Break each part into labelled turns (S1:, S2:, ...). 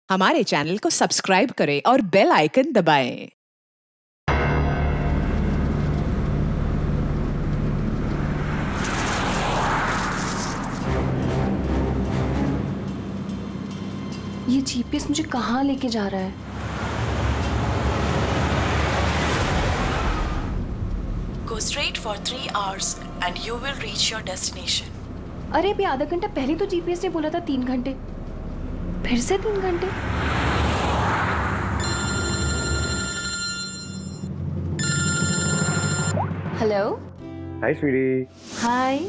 S1: हमारे चैनल को सब्सक्राइब करें और बेल आइकन दबाएं।
S2: ये जीपीएस मुझे कहाँ लेके जा रहा है?
S3: Go straight for 3 hours and you will reach your destination.
S2: अरे अभी आधा घंटा पहले तो जीपीएस ने बोला था 3 घंटे, फिर से 3 घंटे। हेलो।
S4: हाय स्वीटी।
S2: हाय।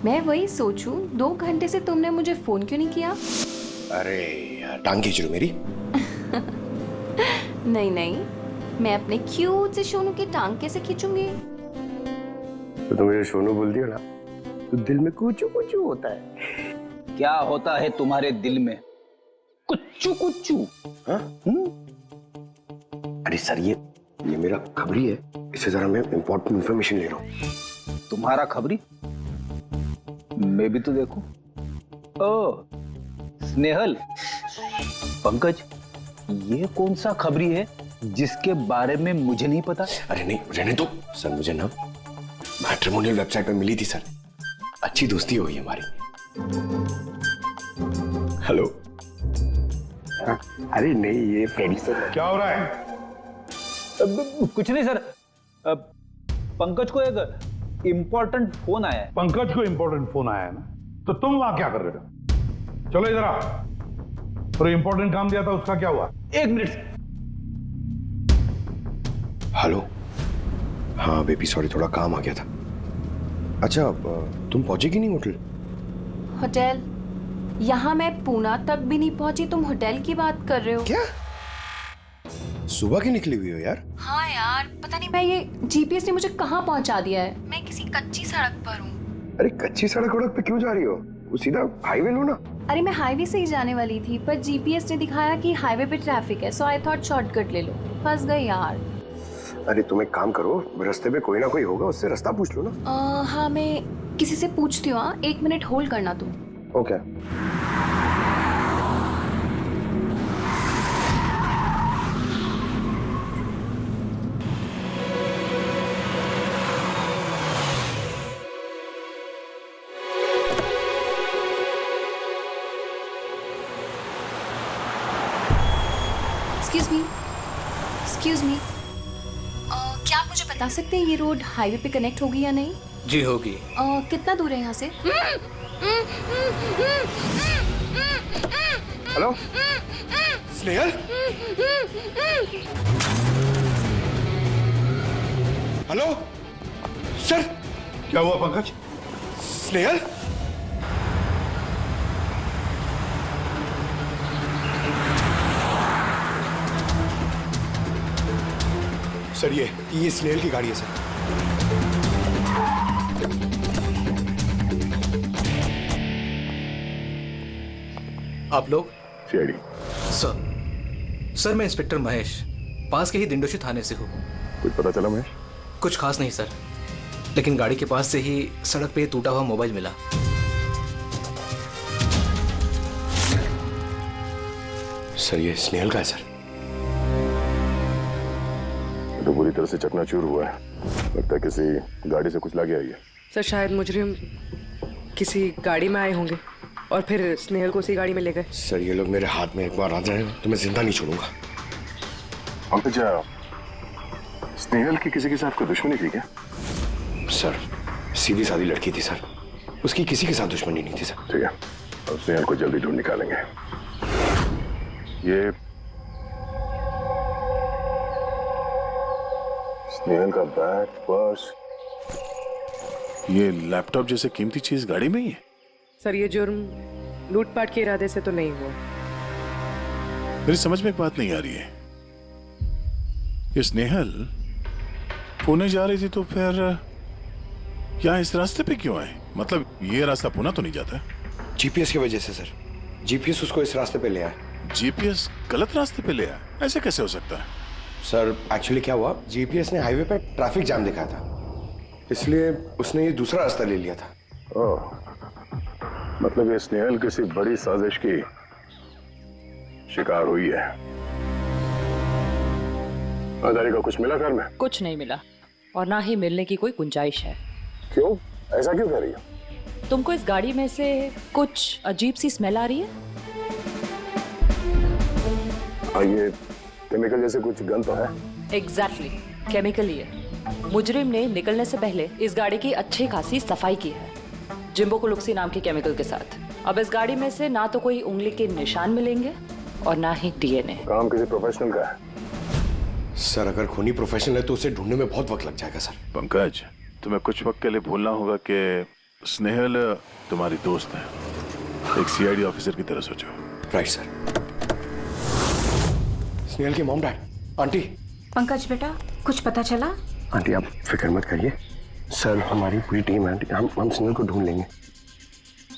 S2: मैं वही सोचूं 2 घंटे से तुमने मुझे फोन क्यों नहीं किया?
S4: अरे यार टांग खींच रही मेरी।
S2: नहीं नहीं, मैं अपने क्यूट से सोनू की टांग कैसे खींचूंगी?
S4: तो तुम मुझे सोनू बोल दियो ना, तो दिल में कुचू कुचू होता है।
S5: क्या होता है तुम्हारे दिल में? कुच्चू कुच्चू।
S4: हाँ? अरे सर ये मेरा खबरी है, इससे जरा मैं इंपॉर्टेंट इंफॉर्मेशन ले रहा हूँ।
S5: तुम्हारा खबरी? मैं भी तो देखूं। ओ स्नेहल, पंकज, ये कौन सा खबरी है जिसके बारे में मुझे नहीं पता?
S4: अरे नहीं रहने दो सर, मुझे ना मैट्रिमोनियल वेबसाइट पे मिली थी सर, अच्छी दोस्ती हो गई हमारी। हेलो। अरे नहीं ये फ्रेडी सर।
S6: क्या हो रहा है?
S5: कुछ नहीं सर, पंकज को एक इम्पोर्टेंट फोन आया है।
S6: पंकज को इंपॉर्टेंट फोन आया है ना, तो तुम वहां क्या कर रहे हो? चलो इधर आओ। और इंपॉर्टेंट काम दिया था उसका क्या हुआ?
S5: 1 मिनट।
S4: हेलो। हाँ बेबी सॉरी, थोड़ा काम आ गया था। अच्छा तुम पहुंचे कि नहीं होटल?
S2: होटल? यहाँ मैं पूना तक भी नहीं पहुंची, तुम होटल की बात कर रहे हो?
S4: क्या सुबह की निकली हुई हो यार?
S2: हाँ यार, पता नहीं मैं ये जीपीएस ने मुझे कहाँ पहुंचा दिया है। मैं किसी कच्ची सड़क पर हूँ।
S4: अरे कच्ची सड़क पे क्यों जा रही हो? वो सीधा हाईवे लो ना।
S2: अरे मैं हाईवे से ही जाने वाली थी, पर जीपीएस ने दिखाया कि हाईवे पे ट्रैफिक है, सो आई थॉट शॉर्टकट ले लो। फंस गई यार।
S4: अरे तुम एक काम करो, रास्ते में कोई ना कोई होगा, उससे रास्ता पूछ लो ना।
S2: हाँ मैं किसी से पूछती हूँ। 1 मिनट होल्ड करना तुम।
S4: ओके।
S2: एक्सक्यूज मी, क्या आप मुझे बता सकते हैं ये रोड हाईवे पे कनेक्ट होगी या नहीं?
S7: जी होगी।
S2: कितना दूर है यहाँ से?
S4: हेलो स्नेहल। Hello sir.
S6: क्या हुआ पंकज?
S4: स्नेहल। सर ये स्नेहल की गाड़ी है सर।
S7: आप लोग?
S6: सीआईडी।
S7: सर मैं इंस्पेक्टर महेश, पास के ही दिंडोशी थाने से हूँ।
S6: कुछ पता चला महेश?
S7: कुछ खास नहीं सर, लेकिन गाड़ी के पास से ही सड़क पे टूटा हुआ मोबाइल मिला।
S4: सर ये स्नेहल का है सर।
S6: तो पूरी तरह से चकनाचूर हुआ है, लगता है किसी गाड़ी से कुचला गया है।
S8: सर शायद मुजरिम किसी गाड़ी में आए होंगे और फिर स्नेहल को उसी गाड़ी में ले गए।
S4: सर ये लोग मेरे हाथ में एक बार आ जाए तो मैं जिंदा नहीं छोड़ूंगा।
S6: पंकज, स्नेहल की किसी के साथ कोई दुश्मनी थी क्या?
S4: सर सीधी सादी लड़की थी सर, उसकी किसी के साथ दुश्मनी नहीं थी सर।
S6: ठीक है, अब स्नेहल को जल्दी ढूंढ निकालेंगे। ये स्नेहल का बैग, पर्स, ये लैपटॉप जैसे कीमती चीज गाड़ी में ही है।
S8: सर ये जुर्म लूटपाट के इरादे से तो नहीं हुआ।
S6: मेरी समझ में एक बात नहीं आ रही है, ये स्नेहल पुणे जा रही थी तो फिर यहाँ इस रास्ते पे क्यों आए? मतलब ये रास्ता पुणे तो नहीं जाता?
S4: जीपीएस की वजह से सर, जीपीएस उसको इस रास्ते पे ले आया।
S6: जीपीएस गलत रास्ते पे ले आया? ऐसे कैसे हो सकता है?
S4: सर एक्चुअली क्या हुआ, जीपीएस ने हाईवे पे ट्रैफिक जाम दिखाया था, इसलिए उसने ये दूसरा रास्ता ले लिया था।
S6: ओह, मतलब ये स्नेहल किसी बड़ी साजिश की
S4: शिकार हुई है। आधारी का कुछ मिला घर में?
S9: कुछ नहीं मिला और ना ही मिलने की कोई गुंजाइश है।
S4: क्यों? ऐसा क्यों कह रही हो?
S9: तुमको इस गाड़ी में से कुछ अजीब सी स्मेल आ रही है?
S4: हाँ, ये केमिकल जैसे कुछ गंध तो है।
S9: एग्जैक्टली, केमिकल ही है। मुजरिम ने निकलने से पहले इस गाड़ी की अच्छी खासी सफाई की है जिम्बो कुलुक्सी नाम के केमिकल के साथ। अब इस गाड़ी में से ना तो कोई उंगली के निशान मिलेंगे और ना ही डीएनए।
S4: काम किसी प्रोफेशनल का है सर। अगर खूनी प्रोफेशनल है तो उसे ढूंढने में बहुत वक्त लग जाएगा सर।
S6: पंकज, तुम्हें कुछ वक्त के लिए भूलना होगा कि स्नेहल तुम्हारी दोस्त है। एक सीआईडी ऑफिसर की तरह सोचो।
S4: Right sir. स्नेहल की मॉम डैड, आंटी।
S10: पंकज बेटा, कुछ पता चला?
S4: आंटी आप फिक्र मत करिए सर, हमारी पूरी टीम है आंटी। हम स्नेहल को ढूंढ लेंगे।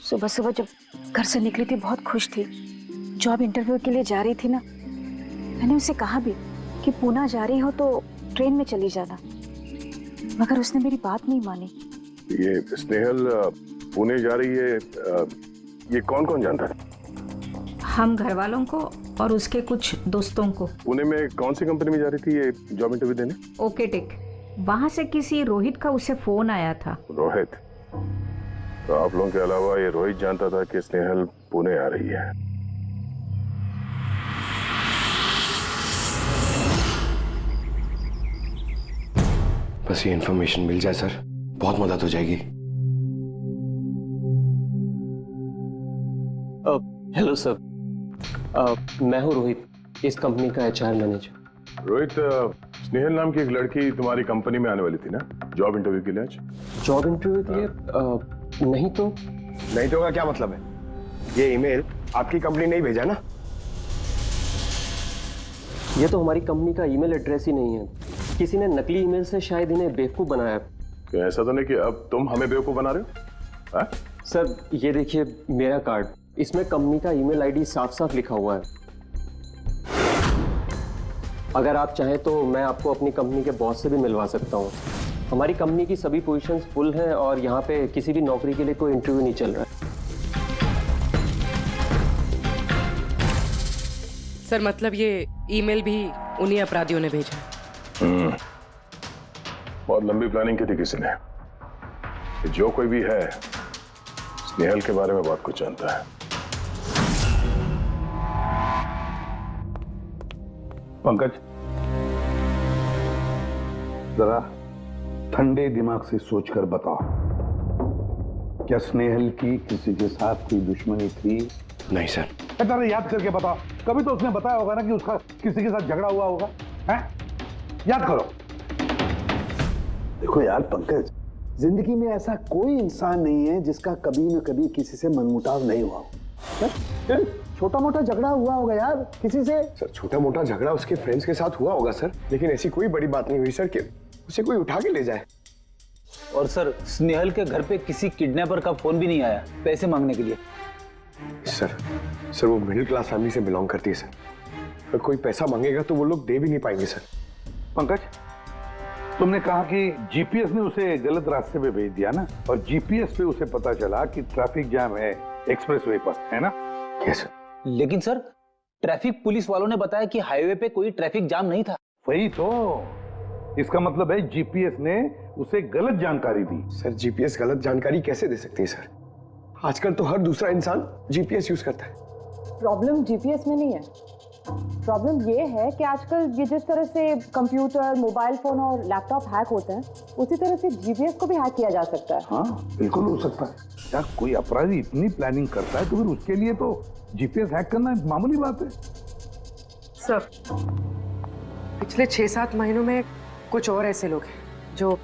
S10: सुबह सुबह जब घर से निकली थी बहुत खुश थी। जॉब इंटरव्यू के लिए जा रही थी ना, मैंने उसे कहा भी कि पूना जा रही हो तो ट्रेन में चली जाना, मगर उसने मेरी बात नहीं मानी।
S4: ये स्नेहल पुणे जा रही है, ये कौन कौन जानता है?
S10: हम घर वालों को और उसके कुछ दोस्तों को।
S4: पुणे में कौन सी कंपनी में जा रही थी ये जॉब इंटरव्यू देने?
S10: ओके टिक। वहां से किसी रोहित का उसे फोन आया था।
S4: रोहित? तो आप लोगों के अलावा ये रोहित जानता था कि स्नेहल पुणे आ रही है। बस ये इन्फॉर्मेशन मिल जाए सर, बहुत मदद हो जाएगी।
S11: हेलो सर, मैं हूँ रोहित, इस कंपनी का एचआर मैनेजर।
S4: रोहित, स्नेहल नाम की एक लड़की तुम्हारी कंपनी में आने वाली थी ना जॉब इंटरव्यू के लिए आज?
S11: जॉब इंटरव्यू के लिए? नहीं तो।
S4: नहीं तो का क्या मतलब है? ये ईमेल आपकी कंपनी ने ही भेजा ना?
S11: ये तो हमारी कंपनी का ईमेल एड्रेस ही नहीं है। किसी ने नकली ईमेल से शायद इन्हें बेवकूफ बनाया।
S4: क्या ऐसा तो नहीं कि अब तुम हमें बेवकूफ बना रहे हो?
S11: सर ये देखिए मेरा कार्ड, इसमें कंपनी का ईमेल आईडी साफ साफ लिखा हुआ है। अगर आप चाहें तो मैं आपको अपनी कंपनी के बॉस से भी मिलवा सकता हूँ। हमारी कंपनी की सभी पोजीशंस फुल हैं और यहाँ पे किसी भी नौकरी के लिए कोई इंटरव्यू नहीं चल रहा है।
S8: सर मतलब ये ईमेल भी उन्हीं अपराधियों ने भेजा है।
S4: बहुत लंबी प्लानिंग की थी किसी ने। जो कोई भी है स्नेहल के बारे में बहुत कुछ जानता है।
S12: पंकज, जरा ठंडे दिमाग से सोचकर बताओ, क्या स्नेहल की किसी के साथ कोई दुश्मनी थी?
S4: नहीं सर।
S12: जरा याद करके बताओ, कभी तो उसने बताया होगा ना कि उसका किसी के साथ झगड़ा हुआ होगा, हैं? याद करो।
S13: देखो यार पंकज, जिंदगी में ऐसा कोई इंसान नहीं है जिसका कभी न कभी किसी से मनमुटाव नहीं हुआ हो। छोटा मोटा झगड़ा हुआ होगा यार किसी से।
S4: सर छोटा मोटा झगड़ा उसके फ्रेंड्स के साथ हुआ होगा सर, लेकिन ऐसी कोई बड़ी बात नहीं हुई सर कि उसे कोई उठा के ले जाए।
S5: और सर स्नेहल के घर पे किसी किडनैपर का फोन भी नहीं आया पैसे मांगने के लिए।
S4: सर वो मिडिल क्लास फैमिली से बिलोंग करती है सर। अगर कोई पैसा मांगेगा तो वो लोग दे भी नहीं पाएंगे सर।
S12: पंकज, तुमने कहा कि जीपीएस ने उसे गलत रास्ते पे भेज दिया ना, और जीपीएस पे उसे पता चला कि ट्रैफिक जाम है एक्सप्रेसवे पर, है ना?
S4: Yes sir.
S5: लेकिन सर ट्रैफिक पुलिस वालों ने बताया कि हाईवे पे कोई ट्रैफिक जाम नहीं था।
S12: वही तो, इसका मतलब है जीपीएस ने उसे गलत जानकारी दी।
S4: सर जीपीएस गलत जानकारी कैसे दे सकती है सर? आजकल तो हर दूसरा इंसान जीपीएस यूज करता है।
S14: प्रॉब्लम जीपीएस में नहीं है, प्रॉब्लम ये है कि आजकल ये जिस तरह से कंप्यूटर, मोबाइल फोन और लैपटॉप हैक होते हैं, उसी तरह से जीपीएस को भी हैक किया जा सकता है।
S12: हाँ बिल्कुल हो सकता है यार। कोई अपराधी इतनी प्लानिंग करता है तो फिर उसके लिए तो जीपीएस हैक करना एक मामूली बात है।
S8: सर पिछले 6-7 महीनों में कुछ और ऐसे लोग हैं जो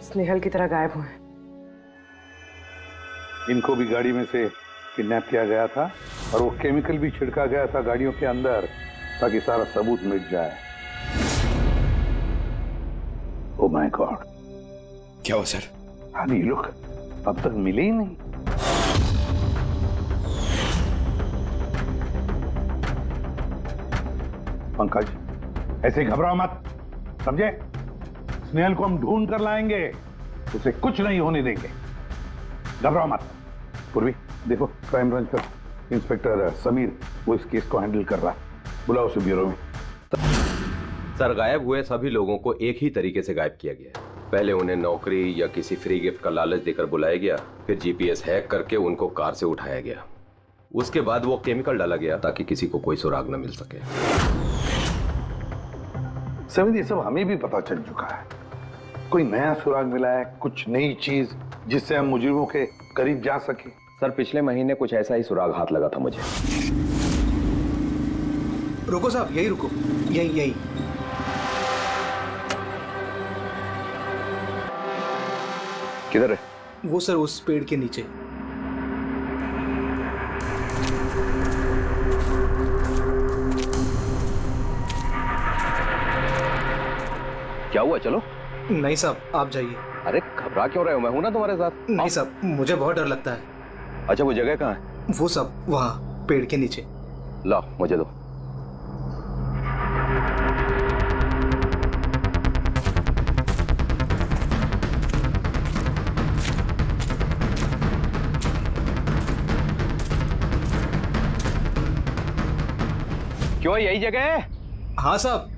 S8: स्नेहल की तरह गायब हुए हैं।
S12: इनको भी गाड़ी में से किडनैप किया गया था और वो केमिकल भी छिड़का गया था गाड़ियों के अंदर ताकि सारा सबूत मिट जाए। ओह माय गॉड,
S4: क्या हुआ सर?
S12: अरे ये लोग अब तक मिले ही नहीं। पंकज ऐसे घबराओ मत, समझे? स्नेहल को हम ढूंढ कर लाएंगे, उसे कुछ नहीं होने देंगे, घबराओ मत। पूर्वी देखो, क्राइम ब्रांच का इंस्पेक्टर समीर वो इस केस को हैंडल कर रहा है। बुलाओ उसे ब्यूरो में।
S15: सर, गायब हुए सभी लोगों को एक ही तरीके से गायब किया गया है। पहले उन्हें नौकरी या किसी फ्री गिफ्ट का लालच देकर बुलाया गया, फिर जीपीएस हैक करके उनको कार से उठाया गया। उसके बाद वो केमिकल डाला गया ताकि किसी को कोई सुराग न मिल सके।
S12: समित, ये सब हमें भी पता चल चुका है। कोई नया सुराग मिला है, कुछ नई चीज जिससे हम मुजरिमों के करीब जा सके?
S15: सर, पिछले महीने कुछ ऐसा ही सुराग हाथ लगा था मुझे।
S7: रुको साहब, यही रुको, यही।
S15: किधर है?
S7: वो सर उस पेड़ के नीचे।
S15: क्या हुआ? चलो।
S7: नहीं साहब, आप जाइए।
S15: अरे घबरा क्यों रहे हो? मैं हूं ना तुम्हारे साथ।
S7: नहीं साहब, मुझे बहुत डर लगता है।
S15: अच्छा, वो जगह कहाँ है?
S7: वो सब वहाँ पेड़ के नीचे।
S15: लाओ, मुझे दो। क्यों, यही जगह है?
S7: हाँ साहब।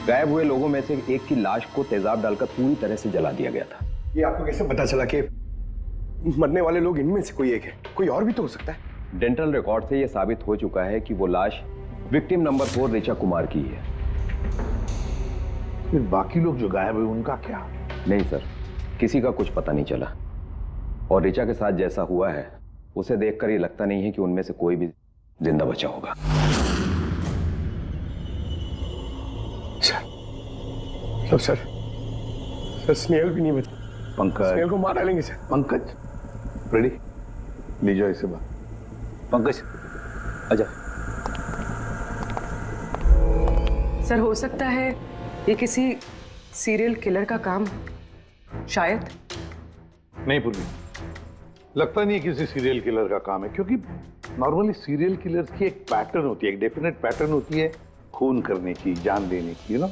S15: गायब हुए लोगों में से एक की लाश को तेजाब डालकर पूरी तरह से जला दिया गया था।
S4: ये आपको कैसे पता चला कि मरने वाले लोग इनमें से कोई एक है? कोई और भी तो हो सकता है।
S15: डेंटल रिकॉर्ड से यह साबित हो चुका है कि वो लाश विक्टिम नंबर 4 ऋचा कुमार की है।
S12: फिर बाकी लोग जो गायब हुए उनका क्या?
S15: नहीं सर, किसी का कुछ पता नहीं चला। और ऋचा के साथ जैसा हुआ है उसे देखकर ये लगता नहीं है कि उनमें से कोई भी जिंदा बचा होगा।
S4: सर स्नेहल भी नहीं बचा।
S12: पंकज,
S4: स्नेहल को मार डालेंगे सर।
S12: पंकज, रेडी? ले जाओ इसे बाहर।
S5: पंकज, आजा।
S8: सर, हो सकता है ये किसी सीरियल किलर का काम, शायद।
S12: नहीं पूर्वी, लगता नहीं है किसी सीरियल किलर का काम है, क्योंकि नॉर्मली सीरियल किलर्स की एक पैटर्न होती है, एक डेफिनेट पैटर्न होती है खून करने की, जान देने की, यू नो।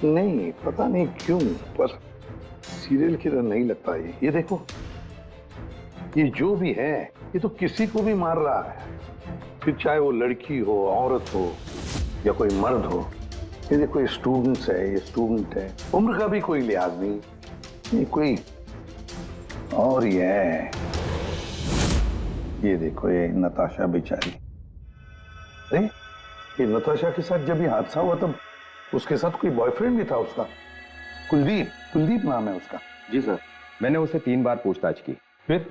S12: नहीं, पता नहीं क्यों, पर सीरियल किलर नहीं लगता ये देखो, ये जो भी है ये तो किसी को भी मार रहा है, फिर चाहे वो लड़की हो, औरत हो या कोई मर्द हो। ये देखो, ये स्टूडेंट्स है, ये स्टूडेंट है, उम्र का भी कोई लिहाज नहीं, ये कोई और ही है। ये देखो, ये नताशा बेचारी। अरे ये नताशा के साथ जब ये हादसा हुआ तब उसके साथ कोई बॉयफ्रेंड भी था उसका, कुलदीप नाम है उसका।
S15: जी सर, मैंने उसे 3 बार पूछताछ की,
S12: फिर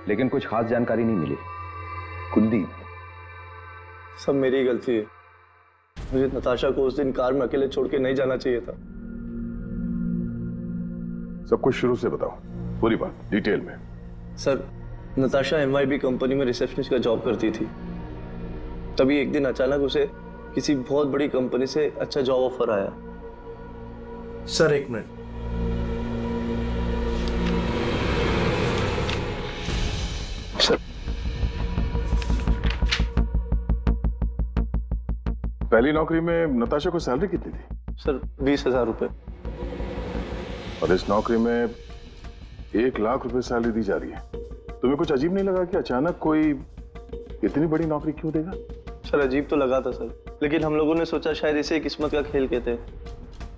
S15: लेकिन कुछ खास जानकारी नहीं मिली।
S12: कुलदीप?
S16: सब मेरी गलती है, मुझे नताशा को उस दिन कार में अकेले छोड़ के नहीं जाना चाहिए था।
S6: सब कुछ शुरू से बताओ, पूरी बात डिटेल में।
S16: सर, नताशा MYB कंपनी में रिसेप्शनिस्ट का जॉब करती थी। तभी एक दिन अचानक उसे किसी बहुत बड़ी कंपनी से अच्छा जॉब ऑफर आया।
S7: सर, एक मिनट।
S16: सर,
S6: पहली नौकरी में नताशा को सैलरी कितनी थी?
S16: सर 20,000 रुपए।
S6: और इस नौकरी में 1 लाख रुपए सैलरी दी जा रही है। तुम्हें कुछ अजीब नहीं लगा कि अचानक कोई इतनी बड़ी नौकरी क्यों देगा?
S16: सर, अजीब तो लगा था सर, लेकिन हम लोगों ने सोचा शायद इसे किस्मत का खेल कहते हैं,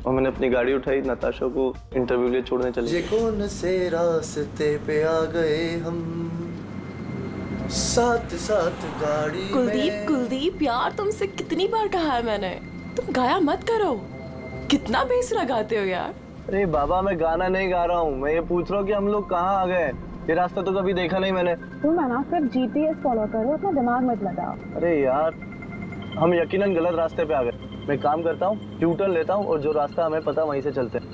S16: और मैंने अपनी गाड़ी उठाई, नताशा को इंटरव्यू लिए छोड़ने चले।
S17: कौन से रास्ते पे आ गए हम, साथ साथ गाड़ी।
S3: कुलदीप यार, तुमसे कितनी बार कहा है मैंने, तुम गाया मत करो, कितना बेसुरा गाते हो यार।
S16: अरे बाबा, मैं गाना नहीं गा रहा हूँ, मैं ये पूछ रहा हूँ कि हम लोग कहाँ आ गए। ये रास्ता तो कभी देखा नहीं मैंने।
S14: तुम है ना, सिर्फ GPS फॉलो करो, अपना दिमाग मत लगाओ।
S16: अरे यार, हम यकीनन गलत रास्ते पे आ गए। मैं काम करता हूँ, U-टर्न लेता हूँ और जो रास्ता हमें पता वहीं से चलते हैं।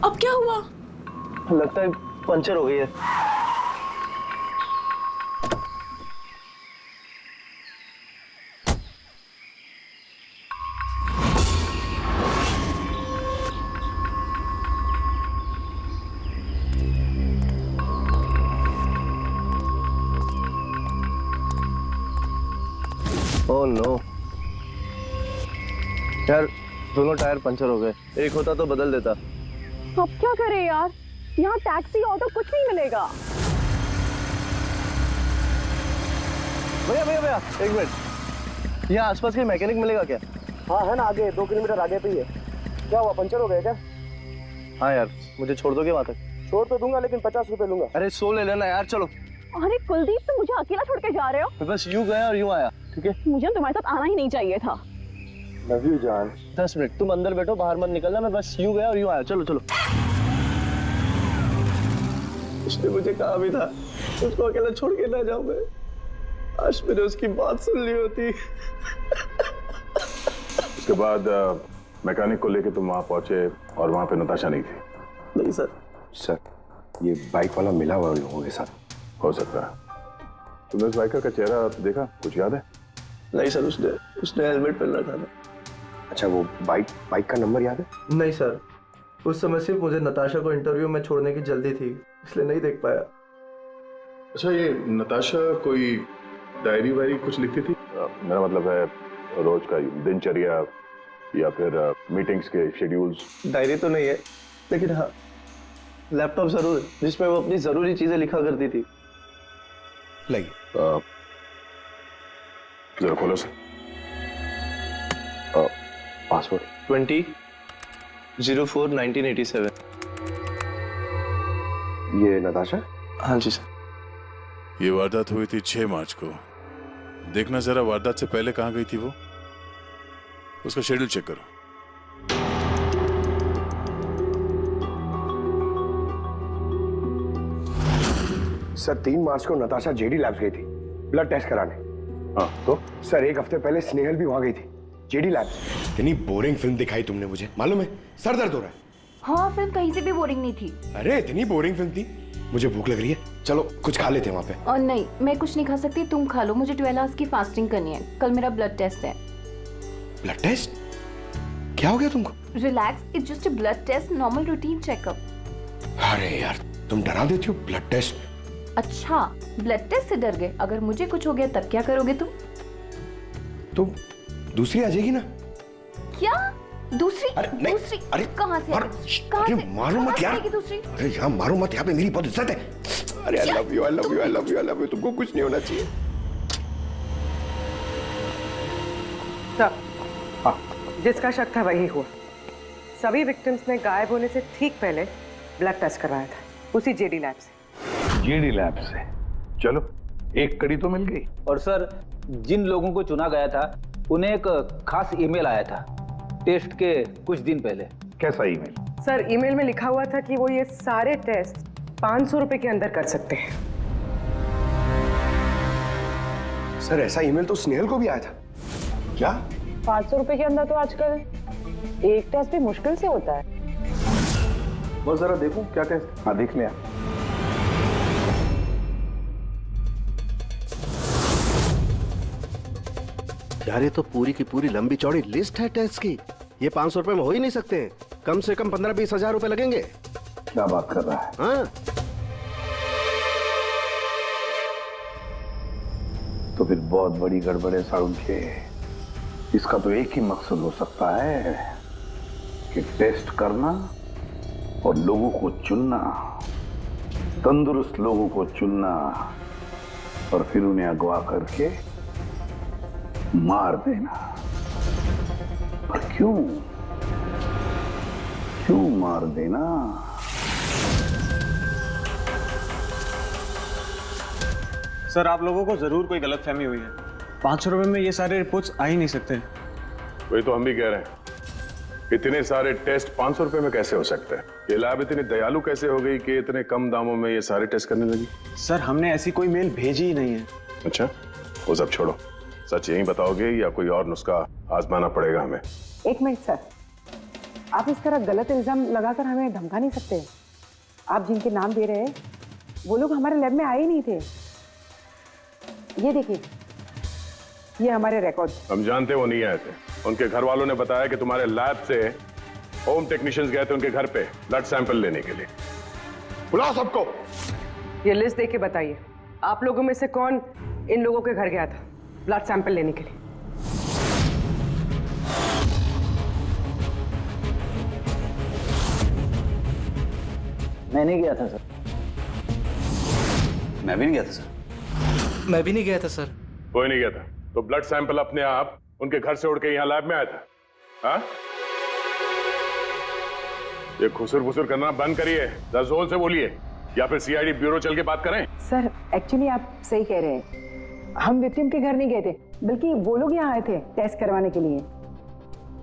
S3: अब क्या हुआ?
S16: लगता है पंचर हो गई है। ओह नो यार, दोनों टायर पंचर हो गए। एक होता तो बदल देता।
S14: अब क्या करें यार, यहाँ टैक्सी ऑटो कुछ नहीं मिलेगा।
S16: भैया भैया भैया एक मिनट, यहाँ आसपास कोई मैकेनिक मिलेगा क्या?
S13: हाँ है ना, आगे 2 किलोमीटर आगे पे ही है। क्या हुआ, पंचर हो गया क्या?
S16: हाँ यार, मुझे छोड़ दोगे वहाँ तक?
S13: छोड़ तो दूंगा, लेकिन 50 रुपए लूंगा।
S16: अरे 100 ले लेना यार, चलो।
S14: अरे कुलदीप, तुम मुझे अकेला छोड़ के जा रहे हो?
S16: मैं बस यूं गया और यूं आया, ठीक है?
S14: मुझे तुम्हारे साथ आना ही नहीं चाहिए था।
S13: लव यू जान।
S16: 10 मिनट तुम अंदर बैठो, बाहर मत निकलना। मैं बस यूं गया और यूं आया। चलो चलो। उसने मुझे कहा भी था उसको अकेला छोड़ के ना जाऊं मैं। आज मैंने उसकी बात सुन ली होती।
S6: उसके बाद मैकेनिक को लेके तुम वहां पहुंचे और वहां पे नताशा नहीं थी?
S16: नहीं सर।
S4: सर, ये बाइक वाला मिला हुआ लोगों के साथ।
S6: हो सकता है। तुमने उस बाइकर का चेहरा देखा, कुछ याद है?
S16: नहीं सर, उसने हेलमेट पहन रखा था।
S4: अच्छा, वो बाइक का नंबर याद है?
S16: नहीं सर, उस समय सिर्फ मुझे नताशा को इंटरव्यू में छोड़ने की जल्दी थी, इसलिए नहीं देख पाया।
S6: अच्छा, ये नताशा कोई डायरी वायरी कुछ लिखती थी? मेरा मतलब है रोज का दिनचर्या या फिर मीटिंग्स के शेड्यूल्स।
S16: डायरी तो नहीं है, लेकिन हाँ लैपटॉप जरूर है जिसमें वो अपनी जरूरी चीजें लिखा करती थी।
S4: लाइए
S6: जरा खोलो सर।
S4: पासवर्ड
S16: 20/04/1987।
S4: ये नताशा?
S16: हाँ जी सर।
S6: ये वारदात हुई थी 6 मार्च को। देखना जरा वारदात से पहले कहाँ गई थी वो, उसका शेड्यूल चेक करो।
S4: सर, 3 मार्च को नताशा जेडी लैब्स गई थी ब्लड टेस्ट कराने।
S6: हाँ तो?
S4: सर, 1 हफ्ते पहले स्नेहल भी वहां गई थी जेडी लैब्स। इतनी बोरिंग फिल्म दिखाई तुमने मुझे, मालूम है? सर दर्द हो रहा है।
S2: हाँ, फिल्म कहीं से भी बोरिंग नहीं थी।
S4: अरे इतनी बोरिंग फिल्म थी। मुझे भूख लग रही है, चलो कुछ खा लेते हैं वहाँ पे।
S2: और नहीं, मैं कुछ नहीं खा सकती, तुम खा लो। मुझे 12 आवर्स की फास्टिंग करनी है, कल मेरा ब्लड टेस्ट है।
S4: Blood test? क्या हो गया तुमको?
S2: Relax, it's just a blood test, normal routine checkup.
S4: अरे यार, तुम डरा देती हो। Blood test?
S2: अच्छा, ब्लड टेस्ट से डर गए? अगर मुझे कुछ हो गया तब क्या करोगे तुम?
S4: तो दूसरी आ जाएगी ना?
S2: क्या दूसरी?
S4: अरे नहीं,
S2: दूसरी
S4: अरे
S2: कहाँ से? कहाँ
S4: अरे
S2: से?
S4: मारो मत यार।
S2: दूसरी?
S4: अरे यहाँ मारो मत, यहाँ पे मेरी बहुत इज्जत है। अरे I love you, I love you, I love you, I love you. तुमको कुछ नहीं होना चाहिए।
S8: हाँ, जिसका शक था वही हुआ। सभी विक्टिम्स ने गायब होने से ठीक पहले ब्लड टेस्ट करवाया था, उसी जेडी लैब से।
S12: जेडी लैब से? चलो, एक कड़ी तो मिल गई।
S5: और सर, जिन लोगों को चुना गया था उन्हें एक खास ईमेल आया था टेस्ट के कुछ दिन पहले।
S12: कैसा ईमेल?
S8: सर, ईमेल में लिखा हुआ था कि वो ये सारे टेस्ट 500 रुपए के अंदर कर सकते हैं।
S4: सर, ऐसा ईमेल तो स्नेहल को भी आया था। क्या?
S14: 500 रुपए के अंदर तो आजकल एक टेस्ट भी मुश्किल से होता है।
S12: बस जरा देखो क्या टेस्ट। हाँ, देख लिया।
S18: यार, ये तो पूरी की पूरी लंबी चौड़ी लिस्ट है टेस्ट की। ये 500 रुपए में हो ही नहीं सकते। कम से कम 15-20 हजार रुपए लगेंगे।
S12: क्या बात कर रहा है?
S18: हाँ,
S12: तो फिर बहुत बड़ी गड़बड़ है सारुण के। इसका तो एक ही मकसद हो सकता है कि टेस्ट करना और लोगों को चुनना, तंदुरुस्त लोगों को चुनना और फिर उन्हें अगवा करके मार देना। पर क्यों मार देना?
S19: सर, आप लोगों को जरूर कोई गलतफहमी हुई है। 500 रुपए में ये सारे रिपोर्ट्स आ ही नहीं सकते।
S6: वही तो हम भी कह रहे हैं। इतने सारे टेस्ट 500 रुपए में कैसे हो सकते हैं? ये लैब इतनी दयालु कैसे हो गई कि इतने कम दामों में ये सारे टेस्ट करने लगी?
S19: सर, हमने ऐसी कोई मेल भेजी ही नहीं है।
S6: अच्छा, वो सब छोड़ो। सच यही बताओगे या कोई और नुस्खा आजमाना पड़ेगा हमें?
S8: एक मिनट सर,
S14: आप इस तरह गलत इल्जाम लगाकर हमें धमका नहीं सकते। आप जिनके नाम दे रहे हैं वो लोग हमारे लैब में आए ही नहीं थे। ये देखिए, ये हमारे रिकॉर्ड।
S6: हम जानते वो नहीं आए थे। उनके घर वालों ने बताया कि तुम्हारे लैब से होम टेक्नीशियंस गए थे उनके घर पे ब्लड सैंपल लेने के लिए। बुलाओ सबको।
S8: ये लिस्ट देख के बताइए, आप लोगों में से कौन इन लोगों के घर गया था ब्लड सैंपल लेने के लिए?
S5: मैं नहीं गया था सर।
S7: मैं भी नहीं गया था सर। मैं भी नहीं गया था सर।
S6: कोई नहीं गया था तो ब्लड सैंपल अपने आप उनके घर से उड़ के यहाँ लैब में आया था? हाँ? ये खुसुर फुसुर करना बंद करिए, जोर से बोलिए, या फिर सीआईडी ब्यूरो चल के बात करें।
S14: सर एक्चुअली आप सही कह रहे हैं, हम विक्टिम के घर नहीं गए थे, बल्कि वो लोग यहाँ आए थे टेस्ट करवाने के लिए।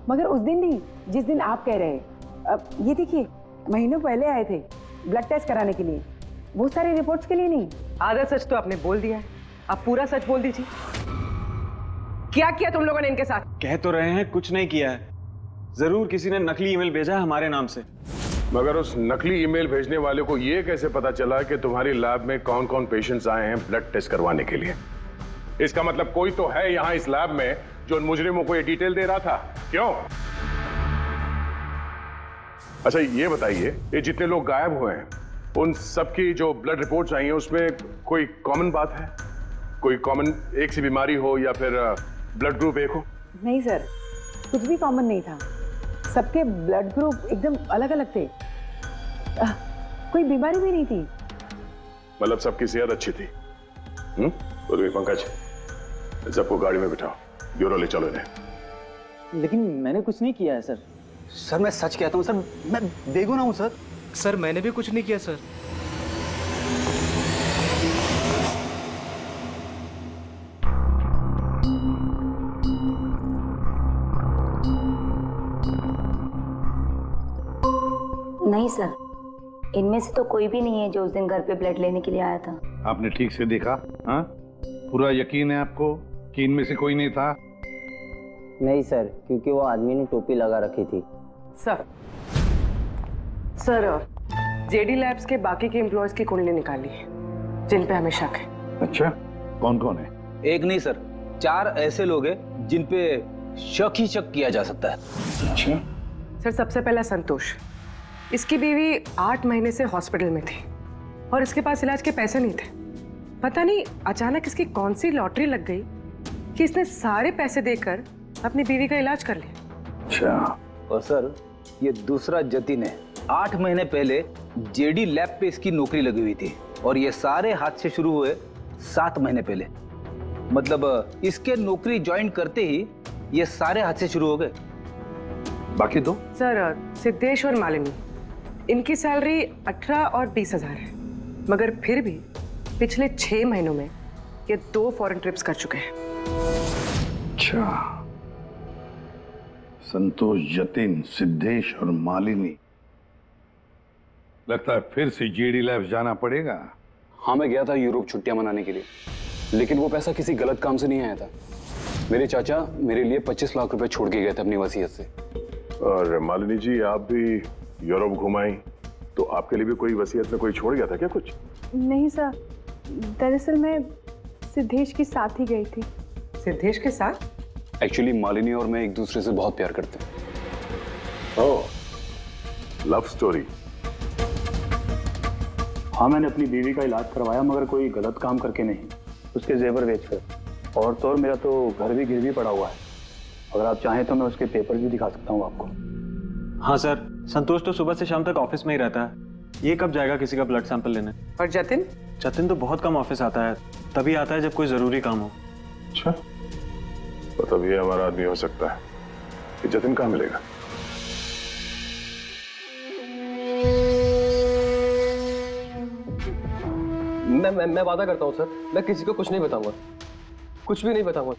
S14: मगर उस दिन नहीं जिस दिन आप कह रहे हैं। अब ये देखिए, महीनों पहले आए थे ब्लड टेस्ट कराने के लिए, वो सारे रिपोर्ट्स के लिए नहीं।
S8: आधा सच तो आपने बोल दिया है, आप पूरा सच बोल दीजिए। क्या किया तुम लोगों ने इनके साथ?
S19: कह तो रहे हैं कुछ नहीं किया है, जरूर किसी ने नकली ईमेल भेजा है हमारे नाम से।
S6: मगर उस नकली ईमेल भेजने वाले को ये कैसे पता चला कि तुम्हारी लैब में कौन कौन पेशेंट्स आए हैं ब्लड टेस्ट करवाने के लिए? इसका मतलब कोई तो है यहाँ इस लैब में जो उन मुजरिमों को ये डिटेल दे रहा था। क्यों? अच्छा ये बताइए, ये जितने लोग गायब हुए हैं उन सबकी जो ब्लड रिपोर्ट्स आई हैं उसमें कोई कॉमन बात है? कोई कॉमन एक सी बीमारी हो या फिर ब्लड ग्रुप एक हो?
S14: नहीं सर, कुछ भी कॉमन नहीं था। सबके ब्लड ग्रुप एकदम अलग अलग थे। कोई बीमारी भी नहीं थी।
S6: मतलब सबकी सेहत अच्छी थी। तो पंकज, सबको गाड़ी में बिठाओ, ब्यूरो ले चलो इन्हें।
S7: लेकिन मैंने कुछ नहीं किया है सर। सर मैं सच कहता हूँ सर, मैं बेगुनाह हूँ सर।
S19: सर मैंने भी कुछ नहीं किया सर।
S10: नहीं सर, इनमें से तो कोई भी नहीं है जो उस दिन घर पे ब्लड लेने के लिए आया था।
S12: आपने ठीक से देखा? हाँ, पूरा यकीन है आपको कि इनमें से कोई नहीं था?
S11: नहीं सर, क्योंकि वो आदमी ने टोपी लगा रखी थी।
S8: सर जेडी लैब्स के बाकी के एम्प्लॉयज की कुंडली निकाली है जिन पे हमें शक है।
S12: अच्छा, कौन कौन है?
S5: एक नहीं सर, 4 ऐसे लोग हैं जिन पे शक ही शक किया जा सकता है।
S12: अच्छा
S8: सर, सबसे पहला संतोष। इसकी बीवी 8 महीने से हॉस्पिटल में थी और इसके पास इलाज के पैसे नहीं थे। पता नहीं अचानक इसकी कौन सी लॉटरी लग गई कि इसने सारे पैसे देकर अपनी बीवी का इलाज कर लिया।
S12: अच्छा।
S5: और सर ये दूसरा जतिन है, 8 महीने पहले जेडी लैब पे इसकी नौकरी लगी हुई थी और ये सारे हादसे शुरू हुए 7 महीने पहले। मतलब इसके नौकरी ज्वाइन करते ही ये सारे हादसे शुरू हो गए।
S12: बाकी दो?
S8: सर सिद्धेश और मालिनी, इनकी सैलरी 18 और 20 हजार है, मगर फिर भी पिछले 6 महीनों में ये 2 फॉरेन ट्रिप्स कर चुके हैं।
S12: अच्छा, संतोष, जतिन, सिद्धेश और मालिनी। लगता है फिर से जेडी लैब्स जाना पड़ेगा।
S20: हाँ, मैं गया था यूरोप छुट्टियां मनाने के लिए, लेकिन वो पैसा किसी गलत काम से नहीं आया था। मेरे चाचा मेरे लिए 25 लाख रुपए छोड़ के गए थे अपनी वसीयत से।
S6: और मालिनी जी, आप भी यूरोप घुमाई तो आपके लिए भी कोई वसीयत में कोई छोड़ गया था क्या कुछ?
S14: नहीं सर, दरअसल मैं सिद्धेश के साथ ही गई थी।
S8: सिद्धेश के साथ?
S20: एक्चुअली मालिनी और मैं एक दूसरे से बहुत प्यार करते हैं।
S6: ओह, लव स्टोरी।
S19: हाँ, मैंने अपनी बीवी का इलाज करवाया, मगर कोई गलत काम करके नहीं, उसके जेवर बेचकर। और तो और मेरा तो घर भी गिरवी पड़ा हुआ है। अगर आप चाहें तो मैं उसके पेपर भी दिखा सकता हूँ आपको। हाँ सर, संतोष तो सुबह से शाम तक ऑफिस में ही रहता है, ये कब जाएगा किसी का ब्लड सैंपल लेने?
S8: और जतिन?
S19: जतिन तो बहुत कम ऑफिस आता है, तभी आता है जब कोई जरूरी काम हो।
S6: अच्छा, तो तब ये हमारा आदमी हो सकता है। कि जतिन कहाँ मिलेगा?
S11: मैं वादा करता हूँ सर, मैं किसी को कुछ नहीं बताऊंगा, कुछ भी नहीं बताऊंगा।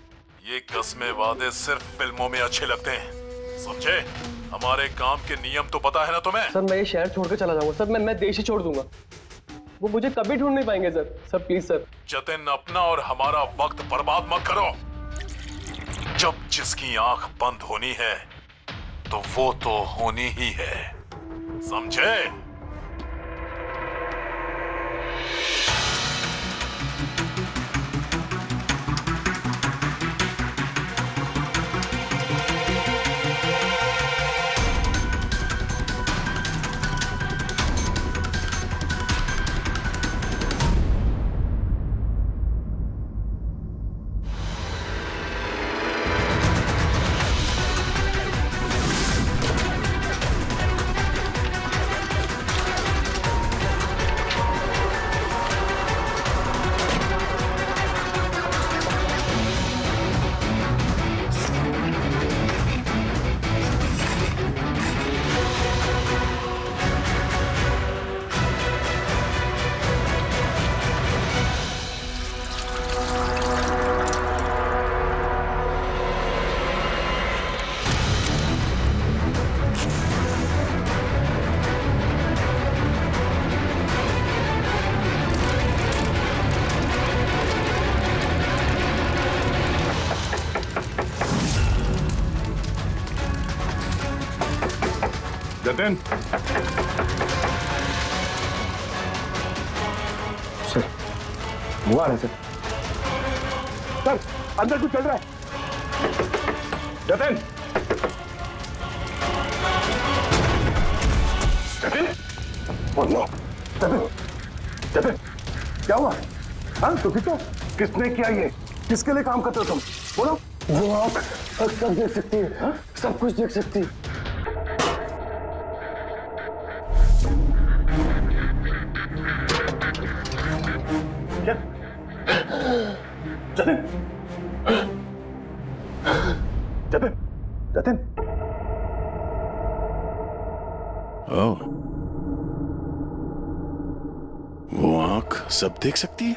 S21: ये कस्में वादे सिर्फ फिल्मों में अच्छे लगते हैं, समझे? हमारे काम के नियम तो पता है ना तुम्हें?
S11: सर मैं ये शहर छोड़कर चला जाऊंगा सर, मैं देश ही छोड़ दूंगा। वो मुझे कभी ढूंढ नहीं पाएंगे sir. Sir please sir.
S21: Jatin, अपना और हमारा वक्त बर्बाद मत करो। जब जिसकी आंख बंद होनी है तो वो तो होनी ही है, समझे?
S12: जतिन,
S13: सर हुआ है सर। सर अंदर कुछ चल रहा है।
S12: जतिन, जतिन,
S13: नो जतिन, जतिन क्या हुआ? हाँ तो किसने किया ये? किसके लिए काम करते हो तुम? बोलो। वो आँख सब देख सकती है, हाँ? सब कुछ देख सकती है। जतिन, जतिन, जतिन।
S6: ओह, वो आंख सब देख सकती है?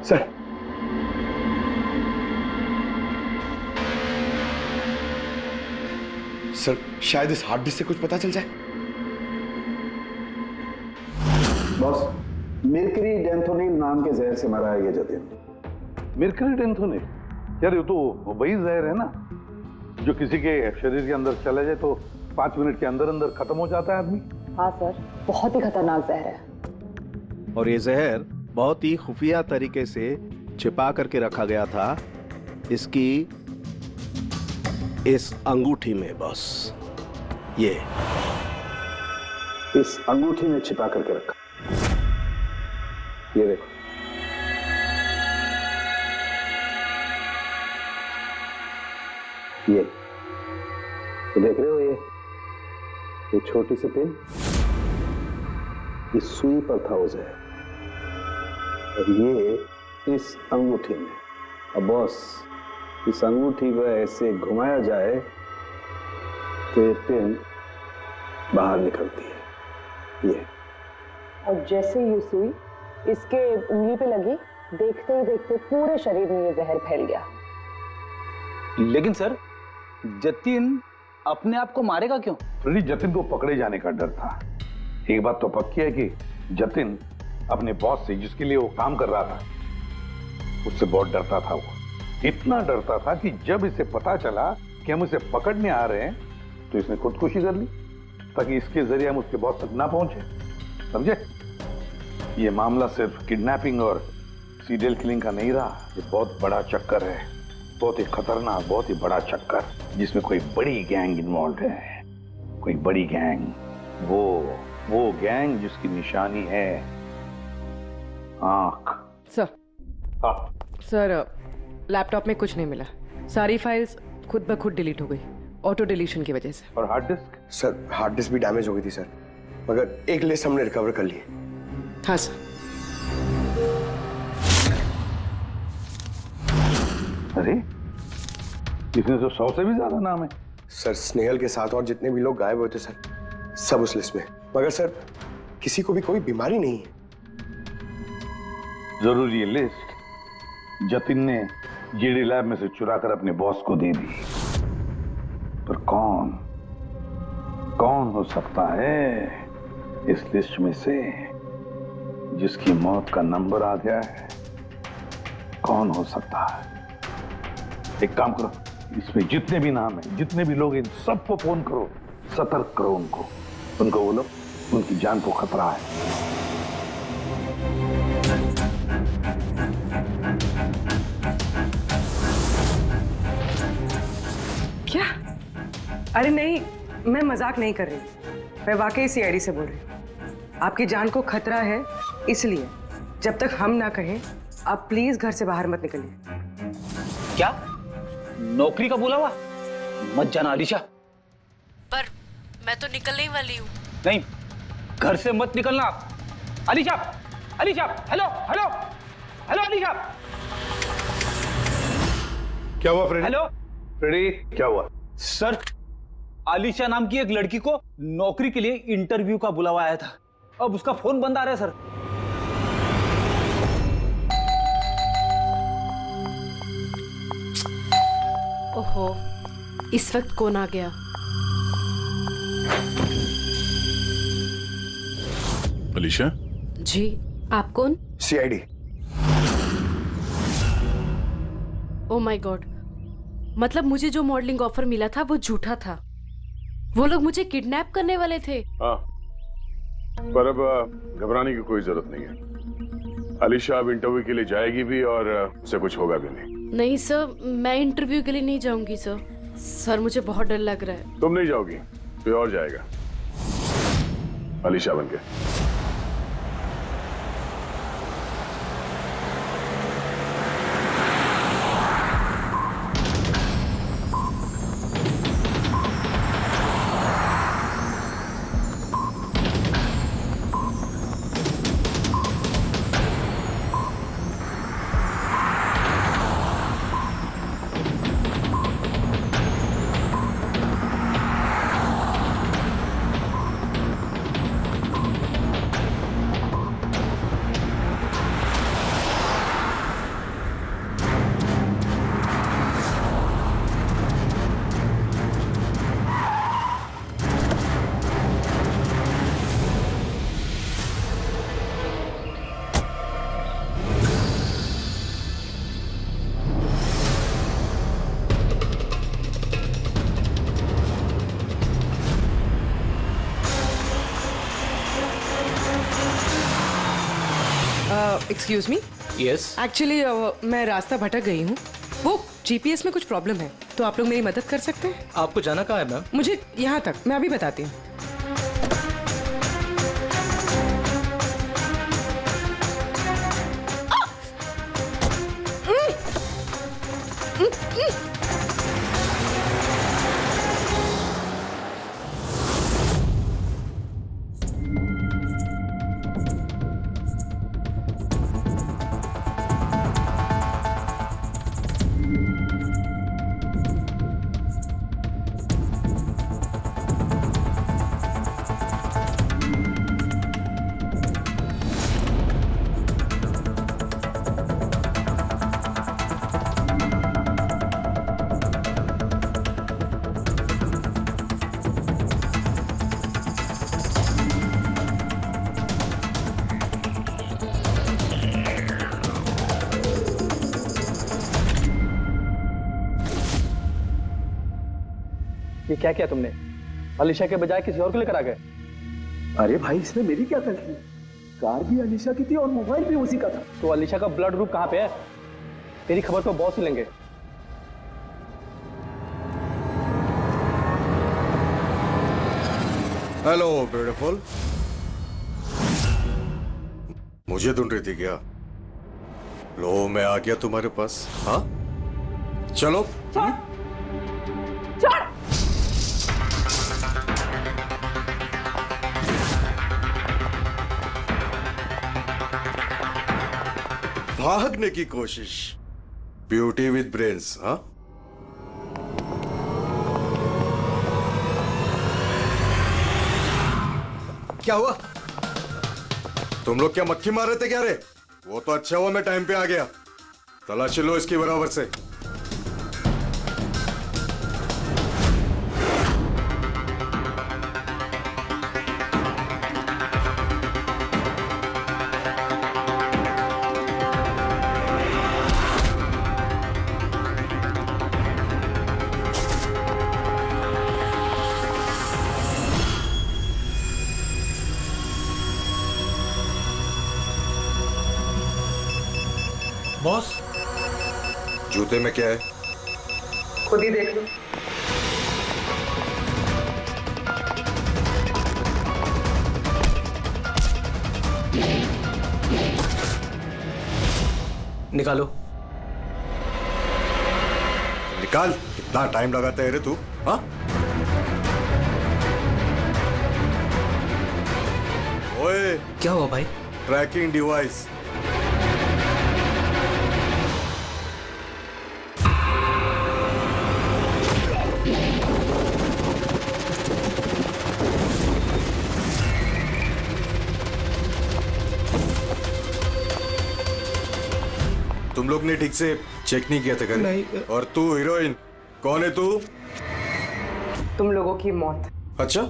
S4: सर, सर शायद इस हार्ड डिस्क से कुछ पता चल जाए।
S13: बॉस, मिर्करी डेंथोनिल नाम के जहर से मरा है ये जतिन।
S12: मिर्करी डेंथोनिल? यार ये तो वही जहर है ना जो किसी के शरीर के अंदर चला जाए तो 5 मिनट के अंदर अंदर खत्म हो जाता है आदमी।
S9: हाँ सर, बहुत ही खतरनाक जहर है।
S18: और ये जहर बहुत ही खुफिया तरीके से छिपा करके रखा गया था इसकी इस अंगूठी में बॉस। ये
S13: इस अंगूठी में छिपा करके रखा। ये देखो, ये देख रहे हो? ये छोटी सी पिन, इस सुई पर था वो जहर, और ये इस अंगूठी में। अब बॉस, इस अंगूठी को ऐसे घुमाया जाए तो ये पिन बाहर निकलती है। ये
S14: और जैसे ये सुई इसके उंगली पे लगी, देखते ही देखते पूरे शरीर में ये जहर फैल गया।
S5: लेकिन सर, जतिन अपने आप को मारेगा क्यों?
S12: फ्रेडी, जतिन को पकड़े जाने का डर था। एक बात तो पक्की है कि जतिन अपने बॉस से, जिसके लिए वो काम कर रहा था, उससे बहुत डरता था। वो इतना डरता था कि जब इसे पता चला कि हम उसे पकड़ने आ रहे हैं तो इसने खुदकुशी कर ली ताकि इसके जरिए हम उसके बॉस तक ना पहुंचे। समझे? ये मामला सिर्फ किडनैपिंग और सीरियल किलिंग का नहीं रहा, ये बहुत बड़ा चक्कर है, बहुत ही खतरनाक, बहुत ही बड़ा चक्कर, जिसमें कोई बड़ी गैंग इन्वॉल्व है। कोई बड़ी गैंग, वो गैंग जिसकी निशानी है आंख।
S8: सर,
S12: हाँ
S8: सर लैपटॉप में कुछ नहीं मिला। सारी फाइल्स खुद ब खुद डिलीट हो गई, ऑटो डिलीशन की वजह से।
S12: और hard disk?
S4: Sir hard disk भी डैमेज हो गई थी सर, मगर एक लिस्ट हमने रिकवर कर ली।
S8: हाँ सर।
S12: अरे इसमें तो 100 से भी ज्यादा नाम है।
S4: सर स्नेहल के साथ और जितने भी लोग गायब हुए थे सर, सब उस लिस्ट में। मगर सर किसी को भी कोई बीमारी नहीं है।
S12: जरूर ये लिस्ट जतिन ने जीडी लैब में से चुरा कर अपने बॉस को दे दी, पर कौन हो सकता है इस लिस्ट में से जिसकी मौत का नंबर आ गया है, कौन हो सकता है? एक काम करो, इसमें जितने भी नाम हैं, जितने भी लोग, इन सबको फोन करो, सतर्क करो उनको बोलो उनकी जान को खतरा है।
S8: क्या? अरे नहीं, मैं मजाक नहीं कर रही, मैं वाकई सीआईडी से बोल रही हूँ। आपकी जान को खतरा है, इसलिए जब तक हम ना कहें आप प्लीज घर से बाहर मत निकलिए।
S5: क्या नौकरी का बुलावा? मत जाना अलीशा।
S3: पर मैं तो निकलने ही वाली हूँ।
S5: नहीं, घर से मत निकलना। Alisha, Alisha, hello hello hello Alisha.
S12: क्या हुआ फ्रेडी?
S5: हेलो
S12: फ्रेडी, क्या हुआ?
S5: सर, अलीशा नाम की एक लड़की को नौकरी के लिए इंटरव्यू का बुलावा आया था। अब उसका फोन बंद आ रहा है सर।
S3: ओहो, इस वक्त कौन आ गया?
S6: अलीशा?
S3: जी, आप कौन?
S4: सीआईडी।
S3: ओ माय गॉड, मतलब मुझे जो मॉडलिंग ऑफर मिला था वो झूठा था। वो लोग मुझे किडनैप करने वाले थे।
S6: हाँ, पर अब घबराने की कोई जरूरत नहीं है। अलीशा अब इंटरव्यू के लिए जाएगी भी और उसे कुछ होगा भी नहीं।
S3: नहीं सर, मैं इंटरव्यू के लिए नहीं जाऊंगी सर। सर, मुझे बहुत डर लग रहा है।
S6: तुम नहीं जाओगी, कोई और जाएगा अलीशा बनके।
S8: Excuse me.
S7: यस।
S8: एक्चुअली मैं रास्ता भटक गई हूँ। वो जीपीएस में कुछ प्रॉब्लम है, तो आप लोग मेरी मदद कर सकते हैं?
S7: आपको जाना कहाँ है मैम?
S8: मुझे यहाँ तक, मैं अभी बताती हूँ।
S16: ये क्या किया तुमने? अलीशा के बजाय किसी और को लेकर आ गए?
S13: अरे भाई, इसमें मेरी क्या गलती? कार भी अलीशा की थी और मोबाइल भी उसी का था।
S16: तो अलीशा का ब्लड ग्रुप कहाँ पे है? तेरी खबर तो बॉस ही लेंगे।
S4: हेलो ब्यूटीफुल, मुझे ढूंढ रही थी क्या? लो, मैं आ गया तुम्हारे पास। हाँ, चलो। भागने की कोशिश, ब्यूटी विद ब्रेन्स। हाँ, क्या हुआ? तुम लोग क्या मक्खी मार रहे थे क्या? रे, वो तो अच्छा हुआ मैं टाइम पे आ गया। तलाशी लो इसकी बराबर से। बॉस, जूते में क्या है?
S8: खुद ही देख लो।
S7: निकालो।
S4: निकाल। कितना टाइम लगाता है रे तू? हाँ? ओए,
S7: क्या हुआ भाई?
S4: Tracking device. तुम लोग ने ठीक से चेक नहीं किया था क्या?
S7: नहीं।
S4: और तू हीरोइन, कौन है तू?
S8: तुम लोगों की मौत।
S4: अच्छा,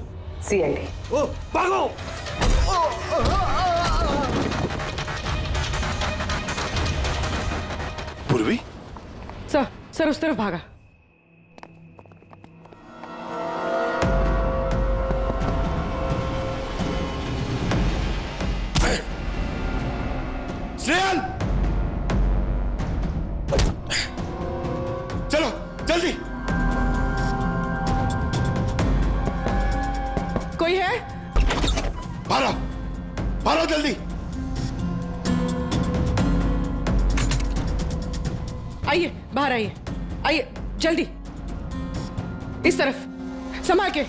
S8: सीआईडी।
S4: ओ, भागो!
S6: पूर्वी?
S14: सर उस तरफ भागा।
S6: स्नेहल! चलो जल्दी।
S14: कोई है?
S6: भारो जल्दी।
S14: आइए, बाहर आइए जल्दी। इस तरफ, संभाल के।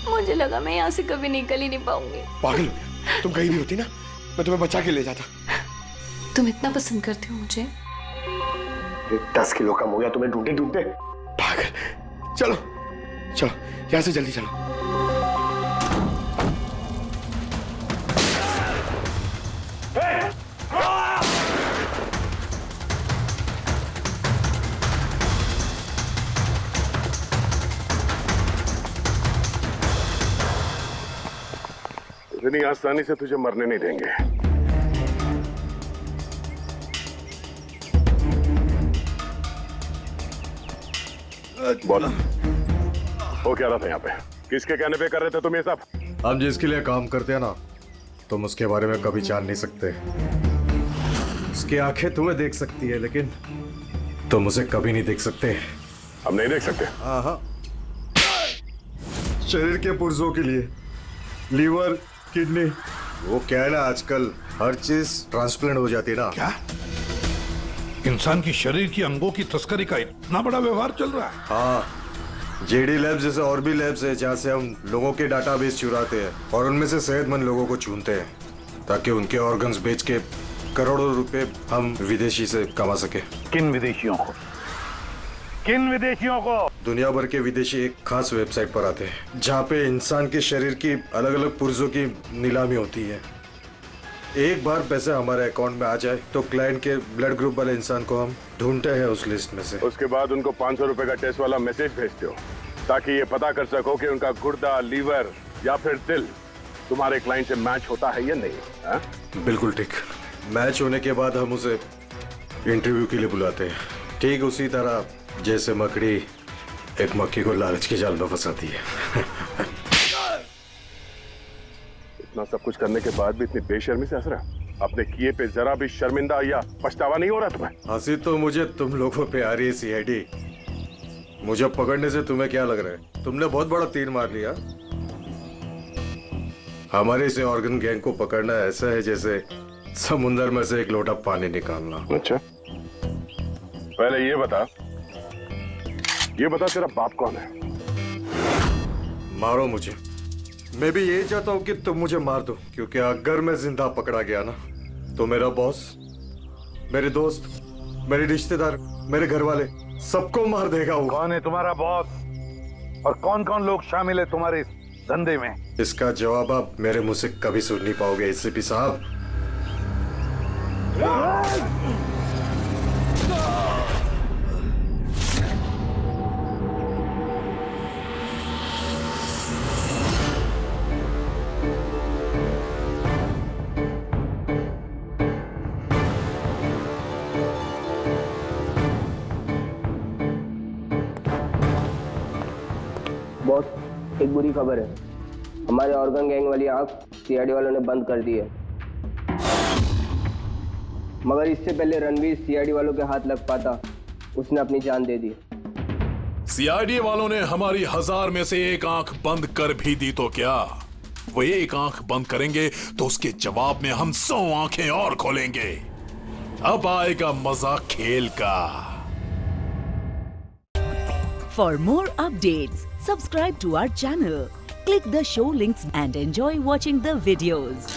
S2: मुझे लगा मैं यहाँ से कभी निकल ही नहीं पाऊंगी।
S1: पागल हो गया? तुम कहीं भी होती ना, मैं तुम्हें बचा के ले जाता।
S2: तुम इतना पसंद करते हो मुझे?
S1: 10 किलो कम हो गया तुम्हें ढूंढते ढूंढते। पागल। चलो चलो यहाँ से जल्दी चलो।
S12: इतनी आसानी से तुझे मरने नहीं देंगे। बोलो, वो क्या रहा था यहाँ पे? किसके कहने पे कर रहे थे तुम ये सब?
S4: हम जिसके लिए काम करते हैं ना, तुम उसके बारे में कभी जान नहीं सकते। उसकी आंखें तुम्हें देख सकती है, लेकिन तुम उसे कभी नहीं देख सकते।
S12: हम नहीं देख सकते?
S4: हाँ। शरीर के पुर्जों के लिए लीवर, किडनी, वो क्या है ना, आजकल हर चीज ट्रांसप्लांट हो जाती है ना।
S12: क्या? इंसान की शरीर की अंगों की तस्करी का इतना बड़ा व्यवहार चल रहा है?
S4: हाँ, जेडी लैब्स जैसे और भी लैब्स है जहाँ से हम लोगों के डाटाबेस चुराते हैं और उनमें से सेहतमंद लोगों को चुनते हैं ताकि उनके ऑर्गन्स बेच के करोड़ों रुपए हम विदेशी से कमा सके।
S12: किन विदेशियों को? किन विदेशियों को?
S4: दुनिया भर के विदेशी एक खास वेबसाइट पर आते हैं जहाँ पे इंसान के शरीर की अलग अलग पुर्जों की नीलामी होती है। एक बार पैसे हमारे अकाउंट में आ जाए तो क्लाइंट के ब्लड ग्रुप वाले इंसान को हम ढूंढते हैं उस लिस्ट में से।
S12: उसके बाद उनको 500 रुपए का टेस्ट वाला मैसेज भेजते हो ताकि ये पता कर सको कि उनका गुर्दा, लीवर या फिर दिल तुम्हारे क्लाइंट से मैच होता है या नहीं। हा?
S4: बिल्कुल ठीक। मैच होने के बाद हम उसे इंटरव्यू के लिए बुलाते हैं, ठीक उसी तरह जैसे मकड़ी एक मक्खी को लालच के जाल में फंसाती है।
S12: इतना सब कुछ करने के बाद भी इतनी बेशर्मी से हंस रहा? अपने किए पे जरा भी शर्मिंदा या पछतावा नहीं हो रहा तुम्हें?
S4: हंसी तो मुझे तुम लोगों पे आ रही है सीआईडी। मुझे पकड़ने से तुम्हें क्या लग रहा है? तुमने बहुत बड़ा तीर मार लिया। हमारे से ऑर्गन गैंग को पकड़ना ऐसा है जैसे समुंदर में से एक लोटा पानी निकालना।
S12: अच्छा, पहले ये बता तेरा बाप कौन है?
S4: मारो मुझे। मैं भी यही चाहता हूँ कि तुम मुझे मार दो, क्योंकि अगर मैं जिंदा पकड़ा गया ना तो मेरा बॉस, मेरे दोस्त, मेरे रिश्तेदार, मेरे घर वाले सबको मार देगा वो।
S12: कौन है तुम्हारा बॉस और कौन कौन लोग शामिल है तुम्हारे इस धंधे में?
S4: इसका जवाब आप मेरे मुंह से कभी सुन नहीं पाओगे एसीपी साहब।
S15: बुरी खबर है, हमारे ऑर्गन गैंग वाली आंख सीआईडी वालों ने बंद कर दी है। मगर इससे पहले रणवीर सीआईडी वालों के हाथ लग पाता, उसने अपनी जान दे दी।
S21: सीआईडी वालों ने हमारी 1000 में से एक आंख बंद कर भी दी तो क्या, वो एक आंख बंद करेंगे तो उसके जवाब में हम 100 आंखें और खोलेंगे। अब आएगा मजा खेल का।
S22: For more updates, subscribe to our channel, click the show links and enjoy watching the videos.